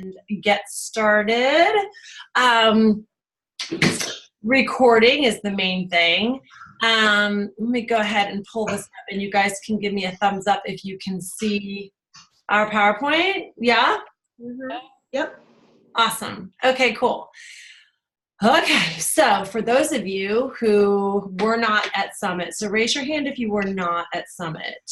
and get started. Recording is the main thing. Let me go ahead and pull this up, and you guys can give me a thumbs up if you can see our PowerPoint. Yeah? Mm-hmm. Yep. Awesome. Okay, cool. Okay, so for those of you who were not at Summit, so raise your hand if you were not at Summit.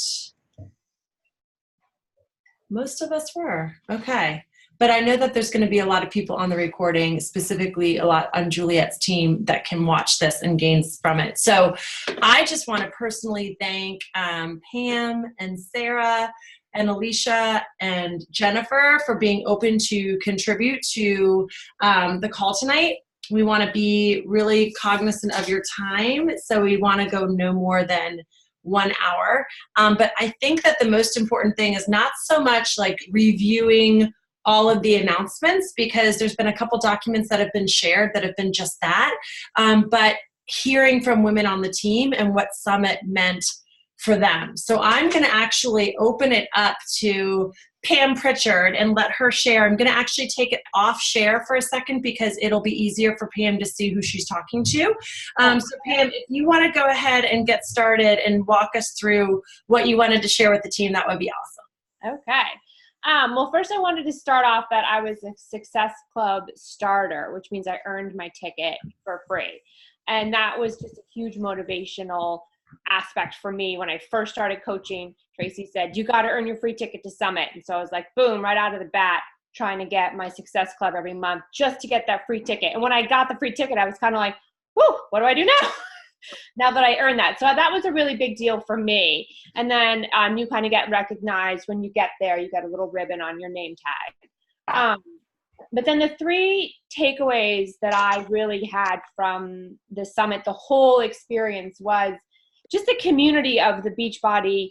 Most of us were. Okay. But I know that there's going to be a lot of people on the recording, specifically a lot on Juliet's team, that can watch this and gain from it. So I just want to personally thank Pam and Sarah and Alicia and Jennifer for being open to contribute to the call tonight. We want to be really cognizant of your time, so we want to go no more than 1 hour. But I think that the most important thing is not so much like reviewing all of the announcements, because there's been a couple documents that have been shared that have been just that, but hearing from women on the team and what Summit meant for them. So I'm going to actually open it up to Pam Pritchard and let her share. I'm going to actually take it off share for a second because it'll be easier for Pam to see who she's talking to. So Pam, if you want to go ahead and get started and walk us through what you wanted to share with the team, that would be awesome. Okay. Well, first I wanted to start off that I was a Success Club starter, which means I earned my ticket for free. And that was just a huge motivational aspect for me. When I first started coaching, Tracy said, you got to earn your free ticket to Summit. And so I was like, boom, right out of the bat, trying to get my Success Club every month just to get that free ticket. And when I got the free ticket, I was kind of like, whoo, what do I do now? Now that I earned that. So that was a really big deal for me. And then you kind of get recognized when you get there. You get a little ribbon on your name tag. But then the three takeaways that I really had from the summit, the whole experience, was just the community of the Beachbody,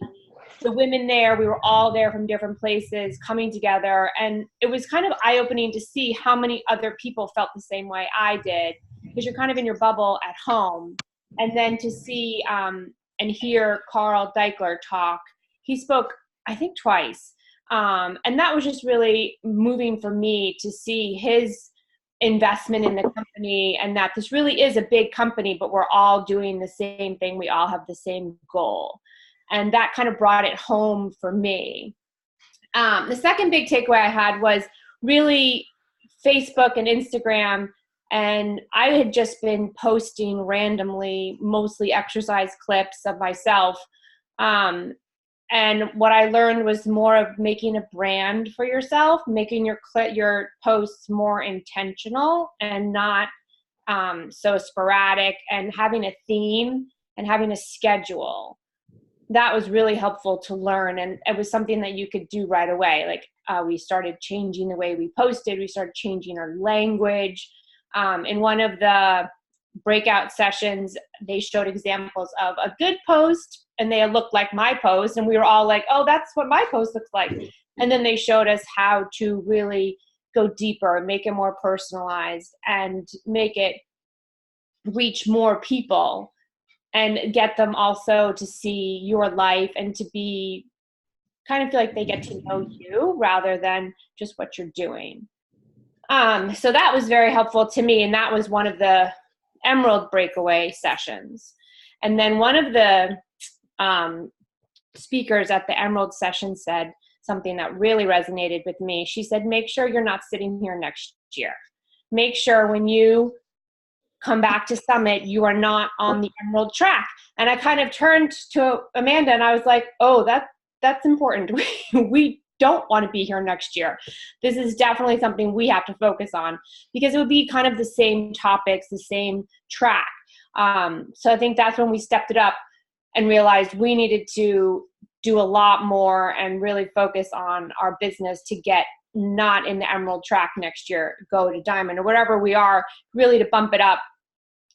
the women there. We were all there from different places coming together. And it was kind of eye-opening to see how many other people felt the same way I did, because you're kind of in your bubble at home. And then to see and hear Carl Deichler talk. He spoke, I think, twice. And that was just really moving for me to see his investment in the company, and that this really is a big company, but we're all doing the same thing. We all have the same goal. And that kind of brought it home for me. The second big takeaway I had was really Facebook and Instagram. And I had just been posting randomly, mostly exercise clips of myself. And what I learned was more of making a brand for yourself, making your posts more intentional and not so sporadic, and having a theme and having a schedule. That was really helpful to learn. And it was something that you could do right away. Like we started changing the way we posted. We started changing our language. In one of the breakout sessions, they showed examples of a good post, and they looked like my post, and we were all like, oh, that's what my post looks like. And then they showed us how to really go deeper, make it more personalized, and make it reach more people, and get them also to see your life and to be kind of feel like they get to know you rather than just what you're doing. So that was very helpful to me, and that was one of the Emerald breakaway sessions. And then one of the speakers at the Emerald session said something that really resonated with me. She said, make sure you're not sitting here next year. Make sure when you come back to Summit, you are not on the Emerald track. And I kind of turned to Amanda and I was like, oh, that's important. We don't want to be here next year. This is definitely something we have to focus on, because it would be kind of the same topics, the same track. So I think that's when we stepped it up and realized we needed to do a lot more and really focus on our business to get not in the Emerald track next year, go to Diamond or whatever we are, really to bump it up,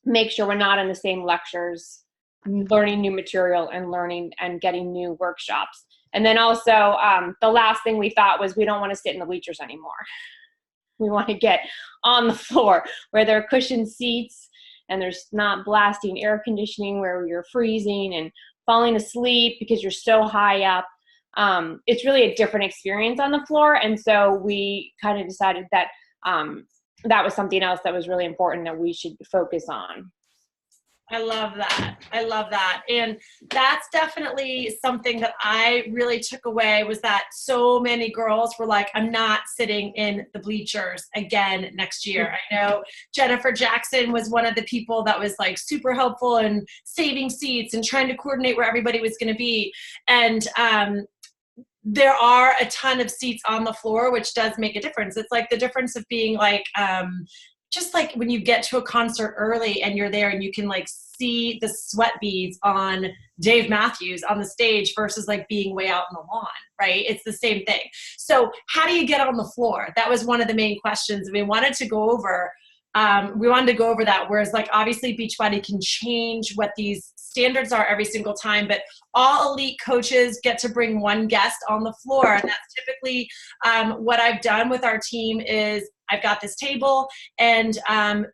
make sure we're not in the same lectures, learning new material and learning and getting new workshops. And then also the last thing we thought was we don't want to sit in the bleachers anymore. We want to get on the floor where there are cushioned seats and there's not blasting air conditioning where you're freezing and falling asleep because you're so high up. it's really a different experience on the floor. And so we kind of decided that that was something else that was really important that we should focus on. I love that. I love that. And that's definitely something that I really took away, was that so many girls were like, I'm not sitting in the bleachers again next year. I know Jennifer Jackson was one of the people that was like super helpful in saving seats and trying to coordinate where everybody was going to be. And there are a ton of seats on the floor, which does make a difference. It's like the difference of being like, just like when you get to a concert early and you're there and you can like see the sweat beads on Dave Matthews on the stage versus like being way out on the lawn, right? It's the same thing. So how do you get on the floor? That was one of the main questions we wanted to go over. That, whereas like obviously Beachbody can change what these standards are every single time, but all elite coaches get to bring one guest on the floor. And that's typically what I've done with our team is I've got this table, and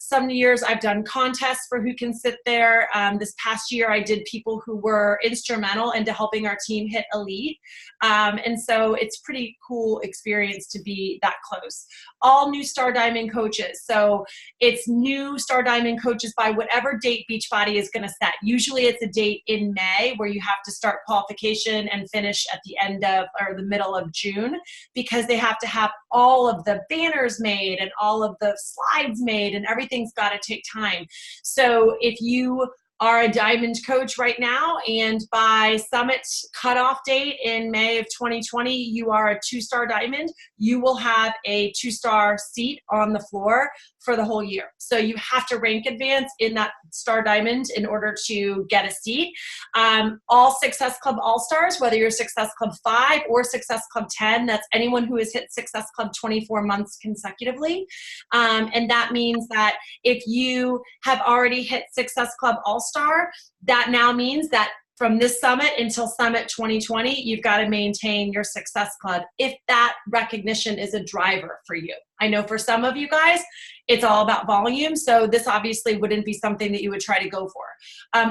some years I've done contests for who can sit there. This past year I did people who were instrumental into helping our team hit elite. And so it's pretty cool experience to be that close. All new Star Diamond coaches. So it's new Star Diamond coaches by whatever date Beachbody is going to set. Usually it's a date in May where you have to start qualification and finish at the end of or the middle of June, because they have to have all of the banners made and all of the slides made, and everything's got to take time. So if you are a diamond coach right now, and by summit cutoff date in May of 2020, you are a 2-star diamond, you will have a 2-star seat on the floor for the whole year. So you have to rank advance in that Star Diamond in order to get a seat. All Success Club All-Stars, whether you're Success Club 5 or Success Club 10, that's anyone who has hit Success Club 24 months consecutively. And that means that if you have already hit Success Club All-Star, that now means that from this summit until Summit 2020, you've got to maintain your Success Club if that recognition is a driver for you. I know for some of you guys, it's all about volume, so this obviously wouldn't be something that you would try to go for.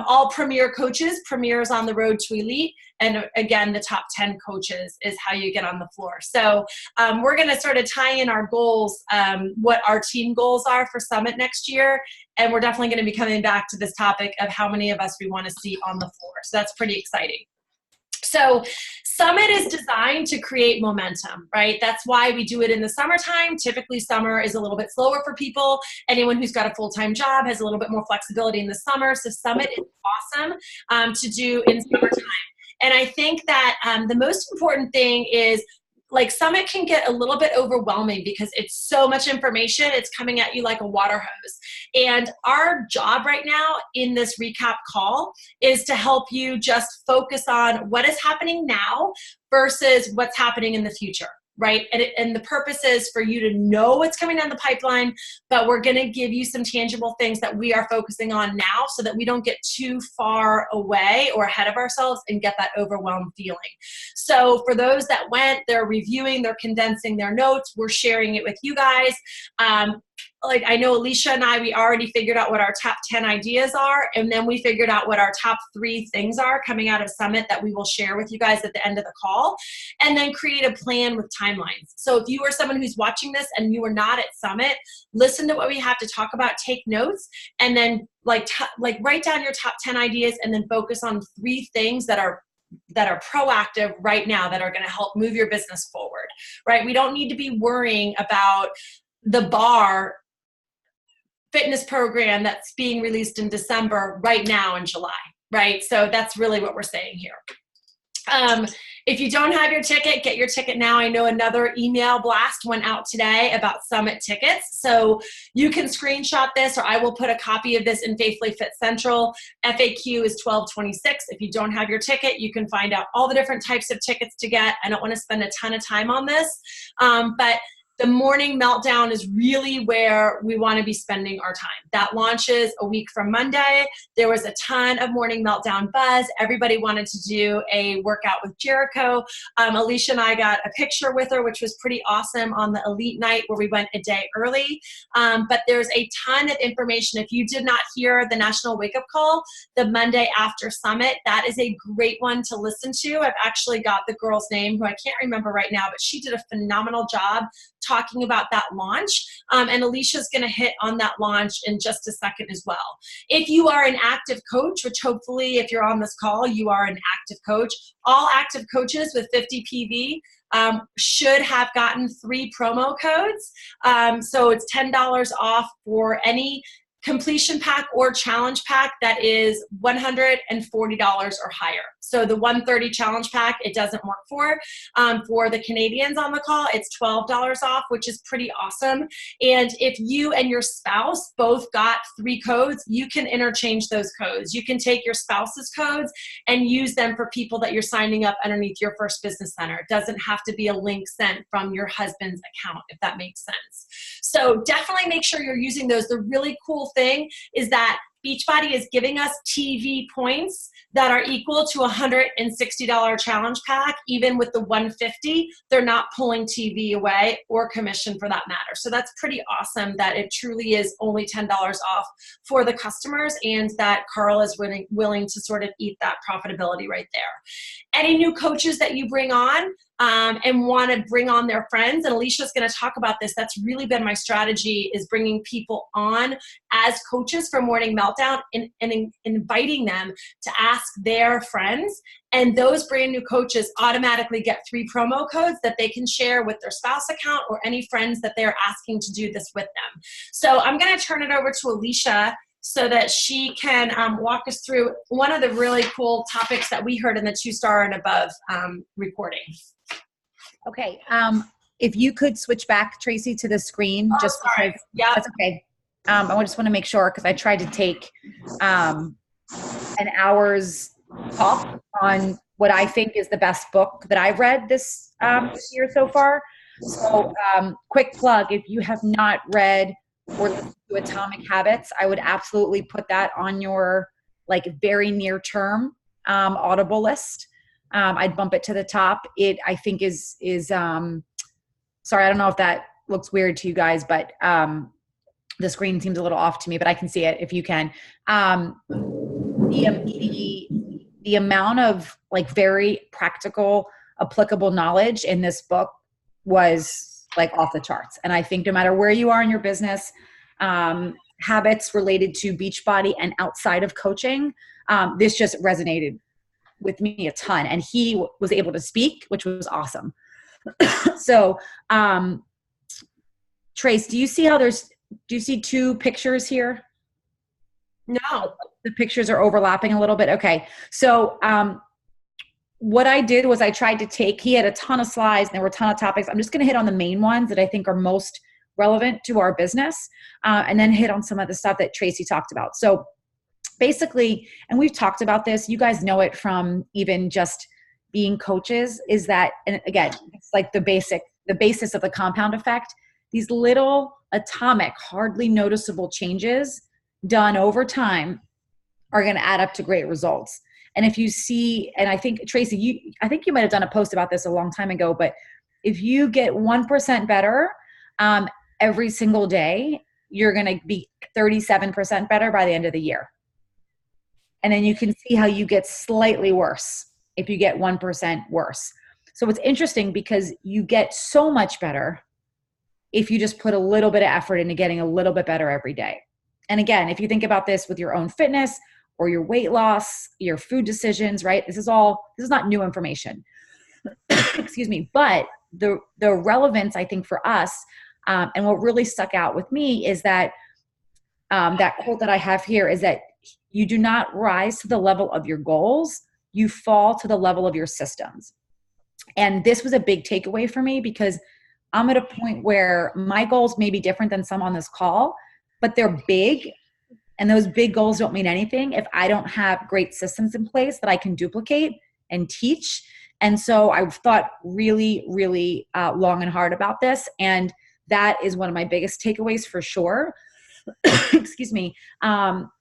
All Premier coaches, Premier is on the road to elite, and again, the top 10 coaches is how you get on the floor. So we're going to sort of tie in our goals, what our team goals are for Summit next year, and we're definitely going to be coming back to this topic of how many of us we want to see on the floor. So that's pretty exciting. So Summit is designed to create momentum, right? That's why we do it in the summertime. Typically summer is a little bit slower for people. Anyone who's got a full-time job has a little bit more flexibility in the summer. So Summit is awesome to do in summertime. And I think that the most important thing is, like, Summit can get a little bit overwhelming because it's so much information. It's coming at you like a water hose. And our job right now in this recap call is to help you just focus on what is happening now versus what's happening in the future, right? And the purpose is for you to know what's coming down the pipeline, but we're going to give you some tangible things that we are focusing on now so that we don't get too far away or ahead of ourselves and get that overwhelmed feeling. So for those that went, they're reviewing, they're condensing their notes, we're sharing it with you guys. Like I know Alicia and I, we already figured out what our top 10 ideas are, and then we figured out what our top 3 things are coming out of Summit that we will share with you guys at the end of the call, and then create a plan with timelines. So if you are someone who's watching this and you are not at Summit, listen to what we have to talk about, take notes, and then like write down your top 10 ideas, and then focus on 3 things that are proactive right now that are going to help move your business forward, right? We don't need to be worrying about the bar fitness program that's being released in December right now in July, right? So that's really what we're saying here. If you don't have your ticket, get your ticket now. I know another email blast went out today about Summit tickets. So you can screenshot this, or I will put a copy of this in Faithfully Fit Central. FAQ is 1226. If you don't have your ticket, you can find out all the different types of tickets to get. I don't want to spend a ton of time on this, but the morning meltdown is really where we want to be spending our time. That launches a week from Monday. There was a ton of morning meltdown buzz. Everybody wanted to do a workout with Jericho. Alicia and I got a picture with her, which was pretty awesome on the elite night where we went a day early. But there's a ton of information. If you did not hear the National Wake Up Call, the Monday after Summit, that is a great one to listen to. I've actually got the girl's name who I can't remember right now, but she did a phenomenal job talking about that launch. And Alicia's going to hit on that launch in just a second as well. If you are an active coach, which hopefully if you're on this call, you are an active coach, all active coaches with 50 PV should have gotten 3 promo codes. So it's $10 off for any completion pack or challenge pack that is $140 or higher. So the 130 challenge pack, it doesn't work for. For the Canadians on the call, it's $12 off, which is pretty awesome. And if you and your spouse both got 3 codes, you can interchange those codes. You can take your spouse's codes and use them for people that you're signing up underneath your First Business Center. It doesn't have to be a link sent from your husband's account, if that makes sense. So definitely make sure you're using those. The really cool thing is that Beachbody is giving us TV points that are equal to a $160 challenge pack. Even with the $150, they're not pulling TV away or commission for that matter. So that's pretty awesome that it truly is only $10 off for the customers, and that Carl is willing to sort of eat that profitability right there. Any new coaches that you bring on, and want to bring on their friends, and Alicia's going to talk about this. That's really been my strategy, is bringing people on as coaches for Morning Meltdown and inviting them to ask their friends. And those brand new coaches automatically get 3 promo codes that they can share with their spouse account or any friends that they're asking to do this with them. So I'm going to turn it over to Alicia so that she can walk us through one of the really cool topics that we heard in the 2-star and above recording. Okay. If you could switch back, Tracy, to the screen, just sorry. because. Yeah, that's okay. I just want to make sure, because I tried to take an hour's talk on what I think is the best book that I've read this year so far. So quick plug, if you have not read or listened to Atomic Habits, I would absolutely put that on your very near term Audible list. I'd bump it to the top. It, I think, is sorry, I don't know if that looks weird to you guys, but the screen seems a little off to me, but I can see it if you can. The amount of very practical, applicable knowledge in this book was off the charts. And I think no matter where you are in your business, habits related to Beachbody and outside of coaching, this just resonated with me a ton. And he was able to speak, which was awesome. So, Trace, do you see 2 pictures here? no. The pictures are overlapping a little bit. Okay. So, what I did was I tried to he had a ton of slides and there were a ton of topics. I'm just going to hit on the main ones that I think are most relevant to our business, and then hit on some of the stuff that Tracy talked about. So basically, and we've talked about this, you guys know it from even just being coaches, is that, and again, it's the basis of the compound effect. These little atomic, hardly noticeable changes done over time are going to add up to great results. And if you see, and I think, Tracy, I think you might have done a post about this a long time ago, but if you get 1% better every single day, you're going to be 37% better by the end of the year. And then you can see how you get slightly worse if you get 1% worse. So it's interesting because you get so much better if you just put a little bit of effort into getting a little bit better every day. And again, if you think about this with your own fitness or your weight loss, your food decisions, right? This is not new information. Excuse me. But the relevance, I think, for us, and what really stuck out with me is that that quote that I have here is that you do not rise to the level of your goals, you fall to the level of your systems. And this was a big takeaway for me because I'm at a point where my goals may be different than some on this call, but they're big. And those big goals don't mean anything if I don't have great systems in place that I can duplicate and teach. And so I've thought really, really long and hard about this. And that is one of my biggest takeaways for sure. Excuse me.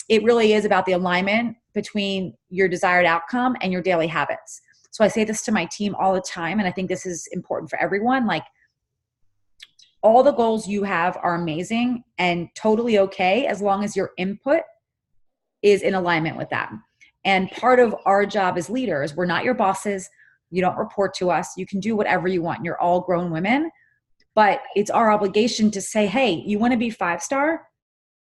It really is about the alignment between your desired outcome and your daily habits. So I say this to my team all the time, and I think this is important for everyone. Like, all the goals you have are amazing and totally okay as long as your input is in alignment with that. And part of our job as leaders, we're not your bosses. You don't report to us. You can do whatever you want. You're all grown women. But it's our obligation to say, hey, you want to be 5-star,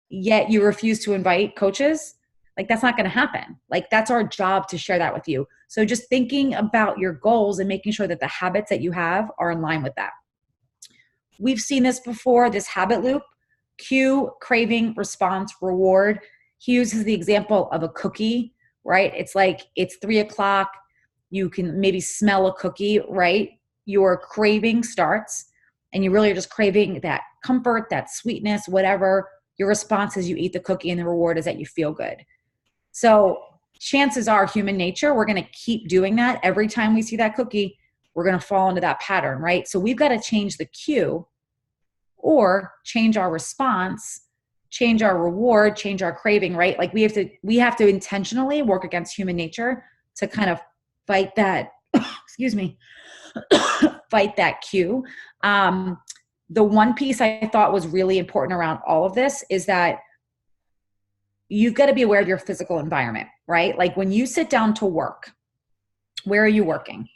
yet you refuse to invite coaches? Like, that's not going to happen. Like, that's our job to share that with you. So just thinking about your goals and making sure that the habits that you have are in line with that. We've seen this before, this habit loop: cue, craving, response, reward. He uses the example of a cookie, right? It's like, it's 3:00. You can maybe smell a cookie, right? Your craving starts, and you really are just craving that comfort, that sweetness, whatever. Your response is you eat the cookie, and the reward is that you feel good. So chances are, human nature, we're going to keep doing that. Every time we see that cookie, we're going to fall into that pattern, right? So we've got to change the cue, or change our response, change our reward, change our craving, right? Like, we have to intentionally work against human nature to kind of fight that, excuse me, fight that cue. The one piece I thought was really important around all of this is that you've got to be aware of your physical environment, right? Like, when you sit down to work, where are you working?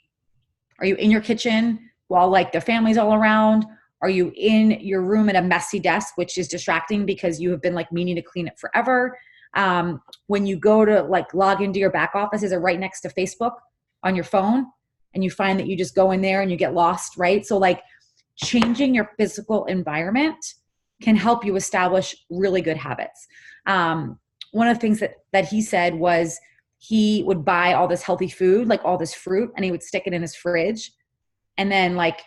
Are you in your kitchen while like the family's all around? Are you in your room at a messy desk, which is distracting because you have been like meaning to clean it forever? When you go to like log into your back office, is it right next to Facebook on your phone? And you find that you just go in there and you get lost, right? So like, changing your physical environment can help you establish really good habits. One of the things that he said was he would buy all this healthy food, like all this fruit, and he would stick it in his fridge. And then like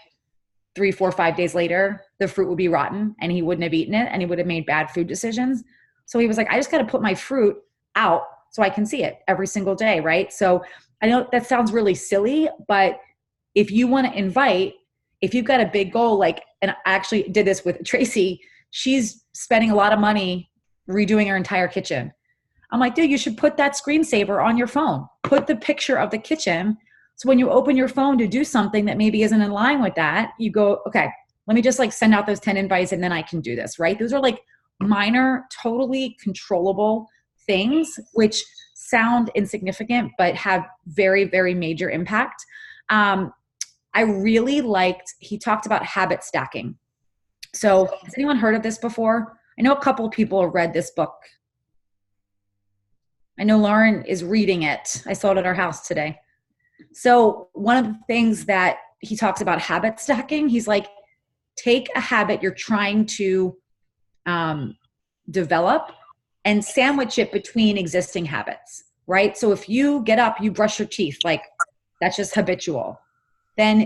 3, 4, 5 days later, the fruit would be rotten and he wouldn't have eaten it, and he would have made bad food decisions. So he was like, I just got to put my fruit out so I can see it every single day, right? So I know that sounds really silly, but if you want to invite, if you've got a big goal, like, and I actually did this with Tracy, she's spending a lot of money redoing her entire kitchen. I'm like, dude, you should put that screensaver on your phone. Put the picture of the kitchen. So when you open your phone to do something that maybe isn't in line with that, you go, okay, let me just like send out those 10 invites and then I can do this, right? Those are like minor, totally controllable things, which sound insignificant, but have very, very major impact. I really liked, he talked about habit stacking. So has anyone heard of this before? I know a couple of people have read this book. I know Lauren is reading it. I saw it at our house today. So one of the things that he talks about habit stacking, he's like, take a habit you're trying to develop and sandwich it between existing habits, right? So if you get up, you brush your teeth, like that's just habitual. Then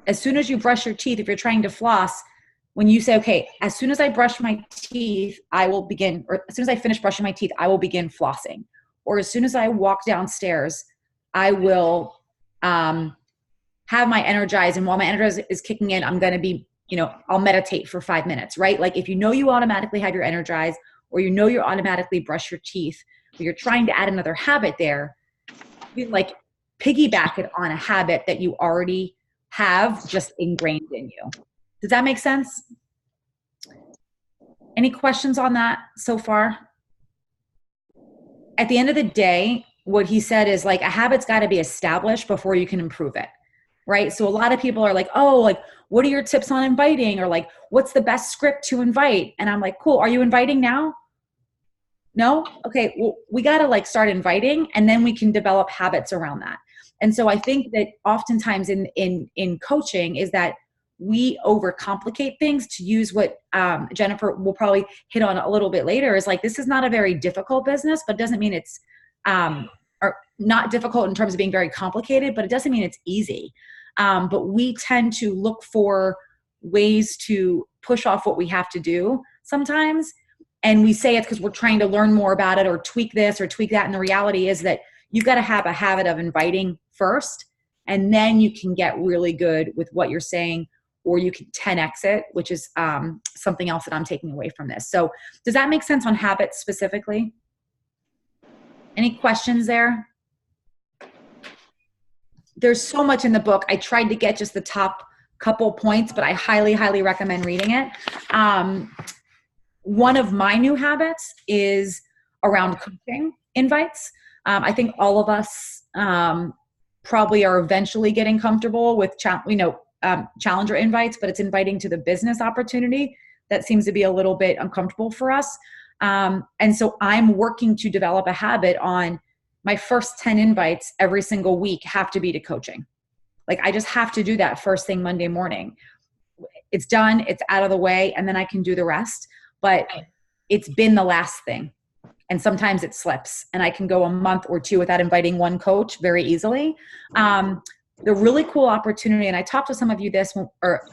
as soon as you brush your teeth, if you're trying to floss, when you say, okay, as soon as I brush my teeth, I will begin, or as soon as I finish brushing my teeth, I will begin flossing. Or as soon as I walk downstairs, I will have my energize. And while my energize is kicking in, I'm going to be, I'll meditate for 5 minutes, right? Like if you automatically have your energize, or you automatically brush your teeth, but you're trying to add another habit there, you like piggyback it on a habit that you already have just ingrained in you. Does that make sense? Any questions on that so far? At the end of the day, what he said is like a habit's got to be established before you can improve it, right? So a lot of people are like, oh, like, what are your tips on inviting? Or like, what's the best script to invite? And I'm like, cool. Are you inviting now? No? Okay. Well, we got to like start inviting, and then we can develop habits around that. And so I think that oftentimes in coaching is that we overcomplicate things to use what Jennifer will probably hit on a little bit later is like, this is not a very difficult business, but doesn't mean it's or not difficult in terms of being very complicated, but it doesn't mean it's easy. But we tend to look for ways to push off what we have to do sometimes. And we say it's because we're trying to learn more about it or tweak this or tweak that. And the reality is that you've got to have a habit of inviting first, and then you can get really good with what you're saying or you can 10x it, which is something else that I'm taking away from this. So does that make sense on habits specifically? Any questions there? There's so much in the book. I tried to get just the top couple points, but I highly, highly recommend reading it. One of my new habits is around coaching invites. I think all of us probably are eventually getting comfortable with challenger invites, but it's inviting to the business opportunity that seems to be a little bit uncomfortable for us. And so I'm working to develop a habit on my first 10 invites every single week have to be to coaching. Like I just have to do that first thing Monday morning. It's done, it's out of the way, and then I can do the rest. But it's been the last thing. And sometimes it slips and I can go a month or two without inviting one coach very easily. The really cool opportunity, and I talked to some of you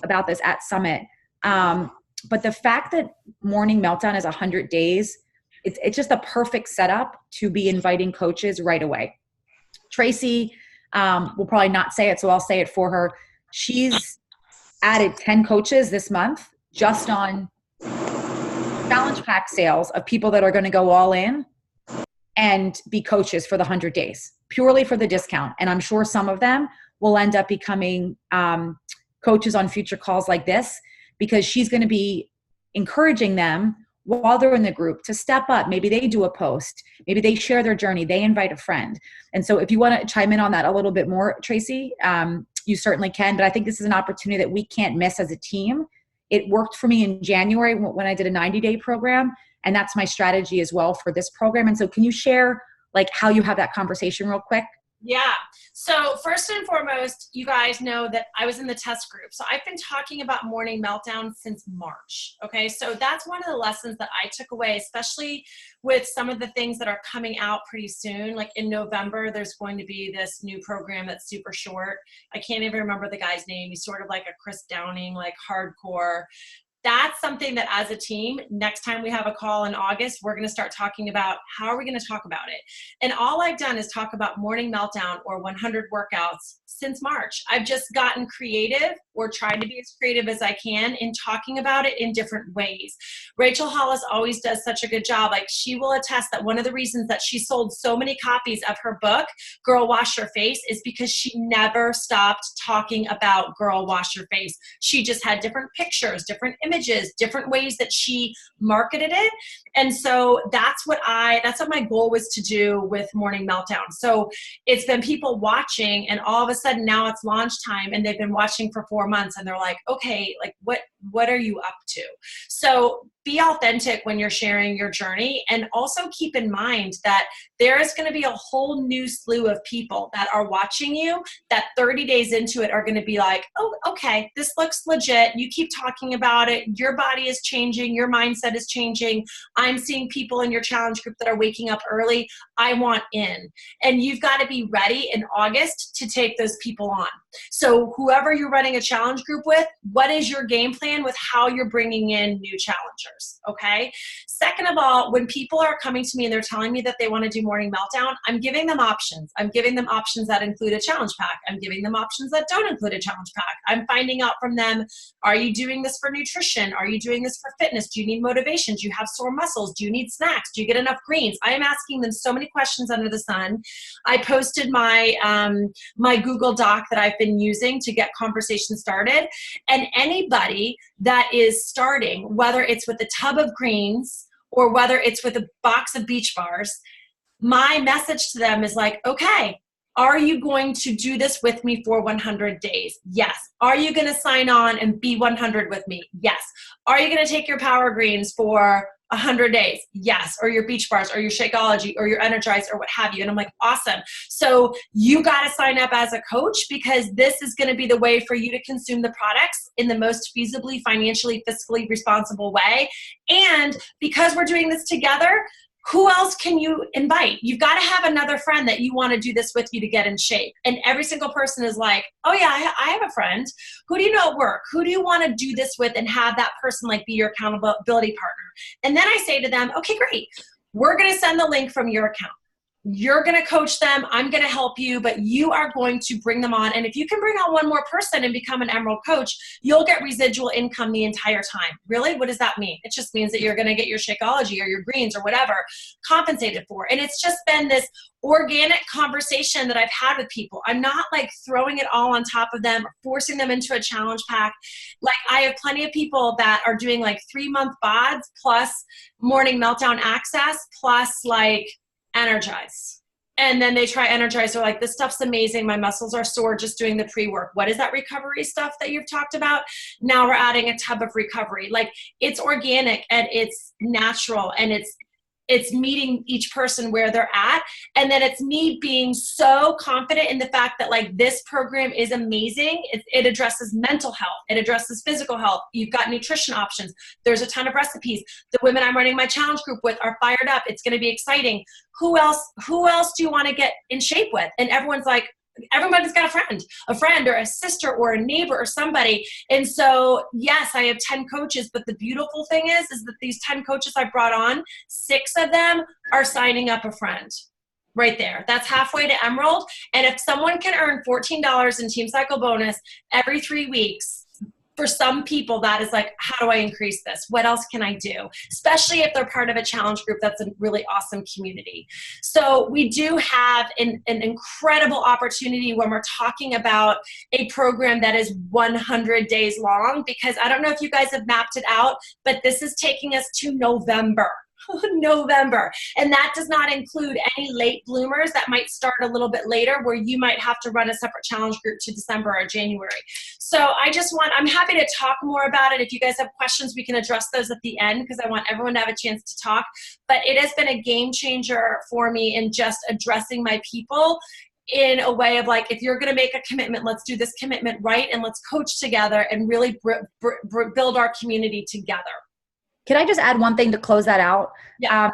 about this at Summit, but the fact that Morning Meltdown is 100 days, it's just a perfect setup to be inviting coaches right away. Tracy will probably not say it, so I'll say it for her. She's added 10 coaches this month just on challenge pack sales of people that are going to go all in and be coaches for the 100 days, purely for the discount. And I'm sure some of them will end up becoming coaches on future calls like this, because she's going to be encouraging them while they're in the group to step up. Maybe they do a post, maybe they share their journey, they invite a friend. And so if you want to chime in on that a little bit more, Tracy, you certainly can. But I think this is an opportunity that we can't miss as a team. It worked for me in January when I did a 90-day program, and that's my strategy as well for this program. And so can you share like how you have that conversation real quick? Yeah. So first and foremost, you guys know that I was in the test group. So I've been talking about Morning Meltdown since March. Okay. So that's one of the lessons that I took away, especially with some of the things that are coming out pretty soon. Like in November, there's going to be this new program that's super short. I can't even remember the guy's name. He's sort of like a Chris Downing, like hardcore. That's something that as a team, next time we have a call in August, we're going to start talking about how are we going to talk about it. And all I've done is talk about Morning Meltdown or 100 workouts since March. I've just gotten creative or tried to be as creative as I can in talking about it in different ways. Rachel Hollis always does such a good job. Like she will attest that one of the reasons that she sold so many copies of her book, Girl Wash Your Face, is because she never stopped talking about Girl Wash Your Face. She just had different pictures, different images, different ways that she marketed it. And so that's what my goal was to do with Morning Meltdown. So it's been people watching, and all of a sudden now it's launch time, and they've been watching for 4 months, and they're like, okay, like what are you up to? So be authentic when you're sharing your journey, and also keep in mind that there is going to be a whole new slew of people that are watching you that 30 days into it are going to be like, oh, okay, this looks legit. You keep talking about it. Your body is changing. Your mindset is changing. I'm seeing people in your challenge group that are waking up early. I want in. And you've got to be ready in August to take those people on. So whoever you're running a challenge group with, what is your game plan with how you're bringing in new challengers? Okay. Second of all, when people are coming to me and they're telling me that they want to do Morning Meltdown, I'm giving them options. I'm giving them options that include a challenge pack. I'm giving them options that don't include a challenge pack. I'm finding out from them, are you doing this for nutrition? Are you doing this for fitness? Do you need motivation? Do you have sore muscles? Do you need snacks? Do you get enough greens? I am asking them so many questions under the sun. I posted my my Google Doc that I've been using to get conversation started. And anybody that is starting, whether it's with a tub of greens or whether it's with a box of Beach Bars, my message to them is like, okay, are you going to do this with me for 100 days? Yes. Are you going to sign on and be 100 with me? Yes. Are you going to take your Power Greens for 100 days? Yes. Or your Beach Bars or your Shakeology or your Energize or what have you. And I'm like, awesome. So you got to sign up as a coach, because this is going to be the way for you to consume the products in the most feasibly, financially, fiscally responsible way. And because we're doing this together, who else can you invite? You've got to have another friend that you want to do this with you to get in shape. And every single person is like, oh yeah, I have a friend. Who do you know at work? Who do you want to do this with and have that person like be your accountability partner? And then I say to them, okay, great. We're going to send the link from your account. you're going to coach them. I'm going to help you, but you are going to bring them on. And if you can bring on one more person and become an Emerald coach, you'll get residual income the entire time. Really? What does that mean? It just means that you're going to get your Shakeology or your greens or whatever compensated for. And it's just been this organic conversation that I've had with people. I'm not like throwing it all on top of them or forcing them into a challenge pack. Like I have plenty of people that are doing like 3-month BODs plus morning meltdown access plus like Energize. And then they try Energize. They're like, this stuff's amazing. My muscles are sore just doing the pre-work. What is that recovery stuff that you've talked about? Now we're adding a tub of recovery. Like it's organic and it's natural and it's meeting each person where they're at. And then it's me being so confident in the fact that like this program is amazing. It addresses mental health. It addresses physical health. You've got nutrition options. There's a ton of recipes. The women I'm running my challenge group with are fired up. It's going to be exciting. Who else do you want to get in shape with? And everyone's like, everybody's got a friend or a sister or a neighbor or somebody. And so, yes, I have 10 coaches, but the beautiful thing is that these 10 coaches I brought on, 6 of them are signing up a friend right there. That's halfway to Emerald. And if someone can earn $14 in Team Cycle bonus every 3 weeks, for some people, that is like, how do I increase this? What else can I do? Especially if they're part of a challenge group that's a really awesome community. So we do have an incredible opportunity when we're talking about a program that is 100 days long, because I don't know if you guys have mapped it out, but this is taking us to November. November. And that does not include any late bloomers that might start a little bit later where you might have to run a separate challenge group to December or January. So I'm happy to talk more about it. If you guys have questions, we can address those at the end because I want everyone to have a chance to talk. But it has been a game changer for me in just addressing my people in a way of like, if you're going to make a commitment, let's do this commitment right and let's coach together and really build our community together. Can I just add one thing to close that out? Yeah.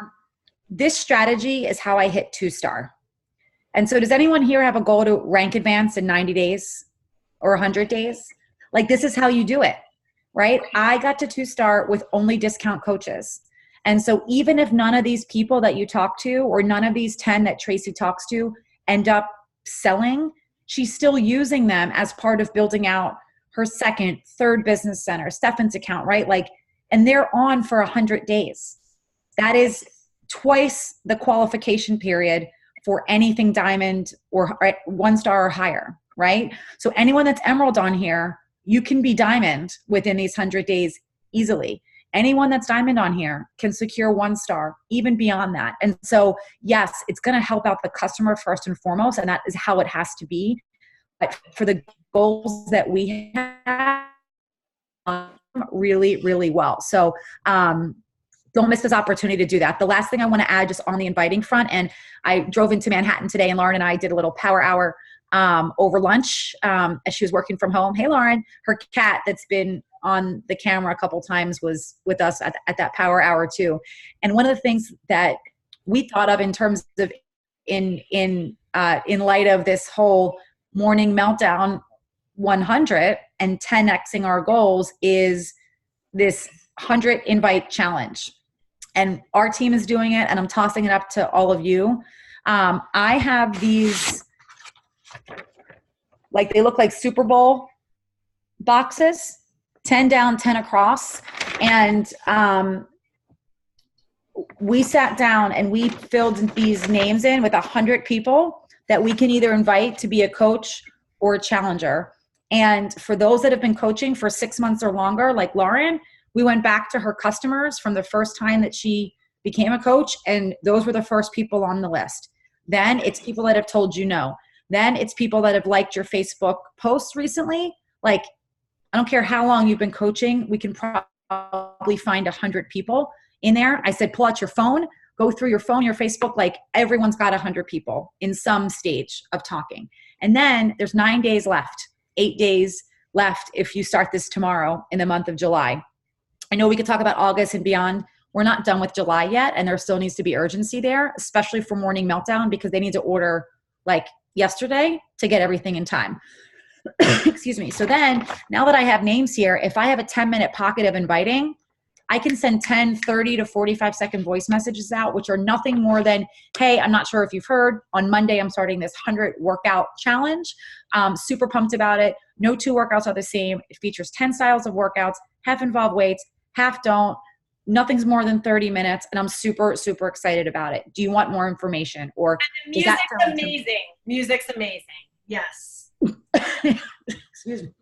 This strategy is how I hit 2-star. And so does anyone here have a goal to rank advance in 90 days or 100 days? Like this is how you do it, right? I got to 2-star with only discount coaches. And so even if none of these people that you talk to or none of these 10 that Tracy talks to end up selling, she's still using them as part of building out her second, third business center, Stefan's account, right? Like, and they're on for 100 days. That is twice the qualification period for anything diamond or 1-star or higher, right? So anyone that's Emerald on here, you can be diamond within these 100 days easily. Anyone that's diamond on here can secure 1-star, even beyond that. And so, yes, it's going to help out the customer first and foremost, and that is how it has to be. But for the goals that we have, really, really well. So don't miss this opportunity to do that. The last thing I want to add just on the inviting front, and I drove into Manhattan today and Lauren and I did a little power hour over lunch as she was working from home. Hey, Lauren, her cat that's been on the camera a couple times was with us at that power hour too. And one of the things that we thought of in terms of in light of this whole morning meltdown 100 and 10xing our goals is this 100 invite challenge. And our team is doing it, and I'm tossing it up to all of you. I have these, like they look like Super Bowl boxes, 10 down, 10 across. And we sat down and we filled these names in with 100 people that we can either invite to be a coach or a challenger. And for those that have been coaching for 6 months or longer, like Lauren, we went back to her customers from the first time that she became a coach, and those were the first people on the list. Then it's people that have told you no. Then it's people that have liked your Facebook posts recently. Like, I don't care how long you've been coaching, we can probably find 100 people in there. I said, pull out your phone, go through your phone, your Facebook, like everyone's got 100 people in some stage of talking. And then there's 9 days left, 8 days left if you start this tomorrow in the month of July. I know we could talk about August and beyond. We're not done with July yet, and there still needs to be urgency there, especially for Morning Meltdown, because they need to order like yesterday to get everything in time. Excuse me. So then, now that I have names here, if I have a 10-minute pocket of inviting, I can send 10, 30 to 45-second voice messages out, which are nothing more than, hey, I'm not sure if you've heard, on Monday, I'm starting this 100 workout challenge. Super pumped about it. No two workouts are the same. It features 10 styles of workouts, half involve weights, half don't. Nothing's more than 30 minutes, and I'm super, super excited about it. Do you want more information? Or and the music's amazing. Music's amazing. Yes. Excuse me.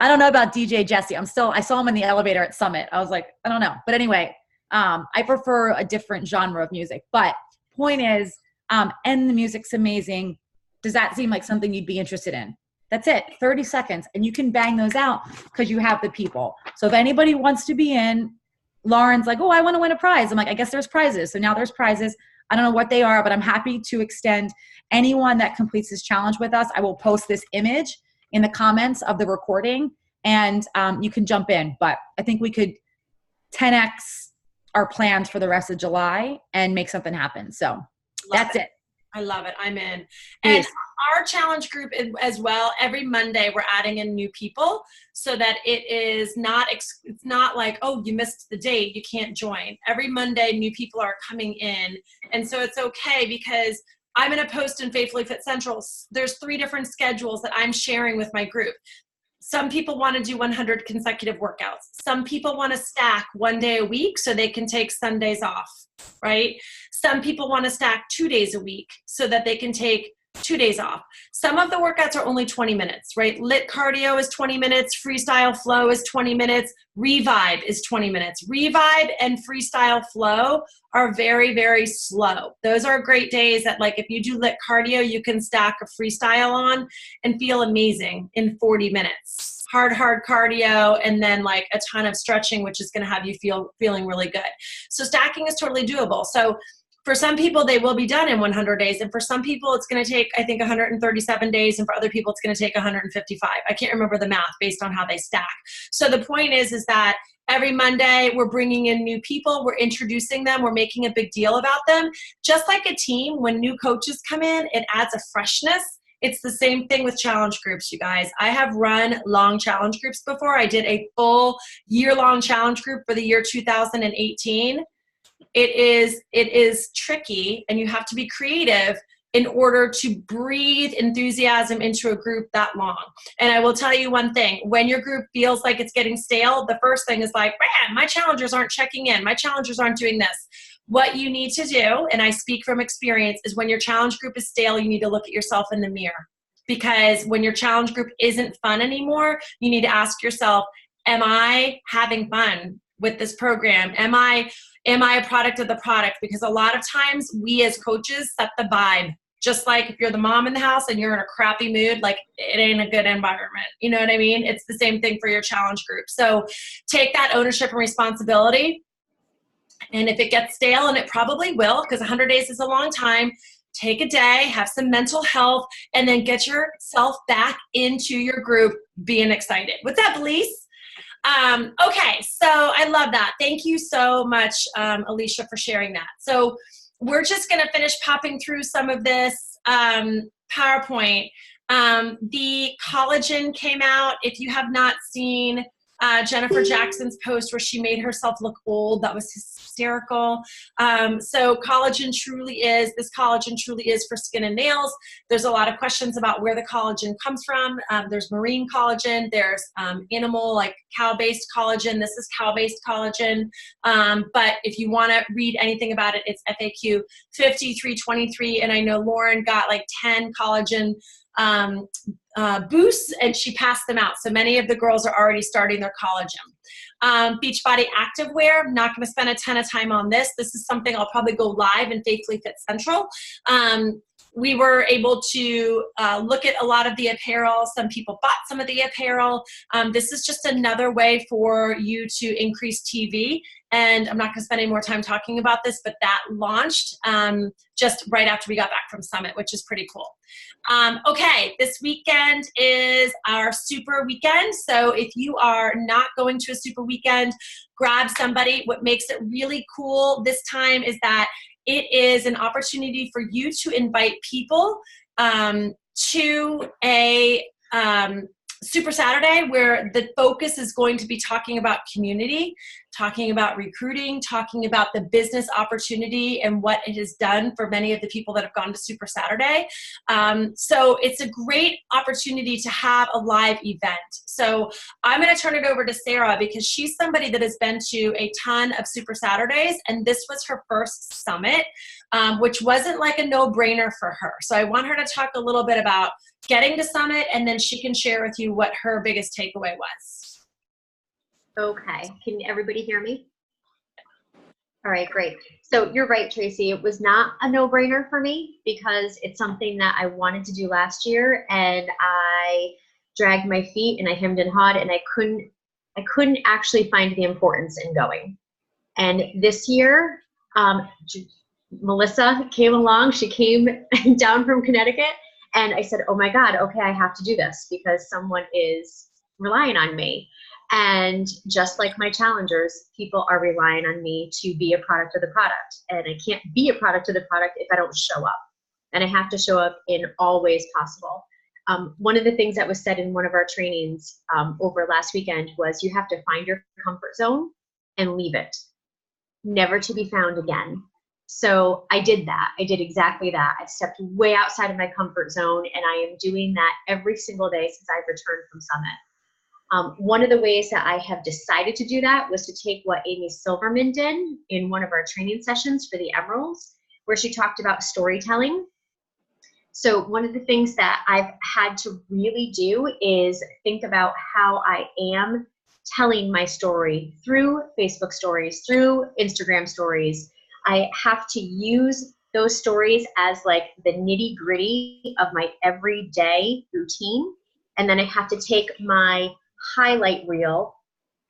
I don't know about DJ Jesse. I saw him in the elevator at Summit. I was like, I don't know. But anyway, I prefer a different genre of music. But point is, and the music's amazing. Does that seem like something you'd be interested in? That's it, 30 seconds. And you can bang those out because you have the people. So if anybody wants to be in, Lauren's like, oh, I want to win a prize. I'm like, I guess there's prizes. So now there's prizes. I don't know what they are, but I'm happy to extend anyone that completes this challenge with us. I will post this image in the comments of the recording, and you can jump in. But I think we could 10x our plans for the rest of July and make something happen. So that's it. I love it. I'm in. And Yes. our challenge group as well, every Monday we're adding in new people so that it is not, it's not like, oh, you missed the date, you can't join. Every Monday, new people are coming in. And so it's okay because I'm going to post in Faithfully Fit Central. There's 3 different schedules that I'm sharing with my group. Some people want to do 100 consecutive workouts. Some people want to stack 1 day a week so they can take Sundays off, right? Some people want to stack 2 days a week so that they can take 2 days off. Some of the workouts are only 20 minutes, right? Lit cardio is 20 minutes. Freestyle flow is 20 minutes. Revive is 20 minutes. Revive and freestyle flow are very, very slow. Those are great days that, like, if you do lit cardio, you can stack a freestyle on and feel amazing in 40 minutes. Hard cardio, and then like a ton of stretching, which is going to have you feeling really good. So stacking is totally doable. So for some people, they will be done in 100 days. And for some people, it's going to take, I think, 137 days. And for other people, it's going to take 155. I can't remember the math based on how they stack. So the point is that every Monday, we're bringing in new people. We're introducing them. We're making a big deal about them. Just like a team, when new coaches come in, it adds a freshness. It's the same thing with challenge groups, you guys. I have run long challenge groups before. I did a full year-long challenge group for the year 2018. It is tricky, and you have to be creative in order to breathe enthusiasm into a group that long. And I will tell you one thing, when your group feels like it's getting stale, the first thing is like, man, my challengers aren't checking in. My challengers aren't doing this. What you need to do, and I speak from experience, is when your challenge group is stale, you need to look at yourself in the mirror. Because when your challenge group isn't fun anymore, you need to ask yourself, am I having fun with this program? Am I a product of the product? Because a lot of times we as coaches set the vibe. Just like if you're the mom in the house and you're in a crappy mood, like it ain't a good environment. You know what I mean? It's the same thing for your challenge group. So take that ownership and responsibility. And if it gets stale, and it probably will, because 100 days is a long time, take a day, have some mental health, and then get yourself back into your group being excited. What's up, Elise? Okay, so I love that. Thank you so much, Alicia, for sharing that. So we're just going to finish popping through some of this PowerPoint. The Collagen came out. If you have not seen Jennifer Jackson's post where she made herself look old, that was hysterical. So this collagen truly is for skin and nails. There's a lot of questions about where the collagen comes from. There's marine collagen, there's animal, like cow-based collagen. This is cow-based collagen. But if you want to read anything about it, it's FAQ 5323. And I know Lauren got like 10 collagen boosts, and she passed them out. So many of the girls are already starting their collagen. Beachbody Activewear, I'm not going to spend a ton of time on this. This is something I'll probably go live in Faithfully Fit Central. We were able to look at a lot of the apparel. Some people bought some of the apparel. This is just another way for you to increase TV. And I'm not going to spend any more time talking about this, but that launched just right after we got back from Summit, which is pretty cool. Okay, this weekend is our super weekend. So if you are not going to a super weekend, grab somebody. What makes it really cool this time is that it is an opportunity for you to invite people to a Super Saturday, where the focus is going to be talking about community, talking about recruiting, talking about the business opportunity and what it has done for many of the people that have gone to Super Saturday. So it's a great opportunity to have a live event. So I'm going to turn it over to Sarah because she's somebody that has been to a ton of Super Saturdays, and this was her first summit, which wasn't like a no-brainer for her. So I want her to talk a little bit about getting to Summit, and then she can share with you what her biggest takeaway was. Okay. Can everybody hear me? All right, great. So you're right, Tracy. It was not a no-brainer for me because it's something that I wanted to do last year, and I dragged my feet and I hemmed and hawed, and I couldn't actually find the importance in going. And this year, Melissa came along. She came down from Connecticut. And I said, oh my God, okay, I have to do this because someone is relying on me. And just like my challengers, people are relying on me to be a product of the product. And I can't be a product of the product if I don't show up. And I have to show up in all ways possible. One of the things that was said in one of our trainings over last weekend was you have to find your comfort zone and leave it, never to be found again. So I did that. I did exactly that. I stepped way outside of my comfort zone, and I am doing that every single day since I've returned from Summit. One of the ways that I have decided to do that was to take what Amy Silverman did in one of our training sessions for the Emeralds, where she talked about storytelling. So one of the things that I've had to really do is think about how I am telling my story through Facebook stories, through Instagram stories. I have to use those stories as like the nitty gritty of my everyday routine. And then I have to take my highlight reel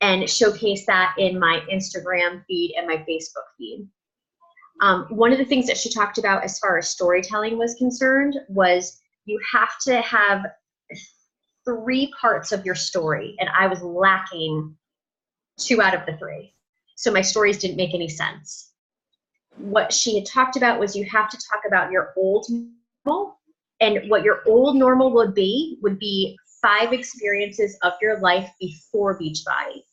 and showcase that in my Instagram feed and my Facebook feed. One of the things that she talked about as far as storytelling was concerned was you have to have 3 parts of your story. And I was lacking 2 out of the 3. So my stories didn't make any sense. What she had talked about was you have to talk about your old normal, and what your old normal would be 5 experiences of your life before Beachbody.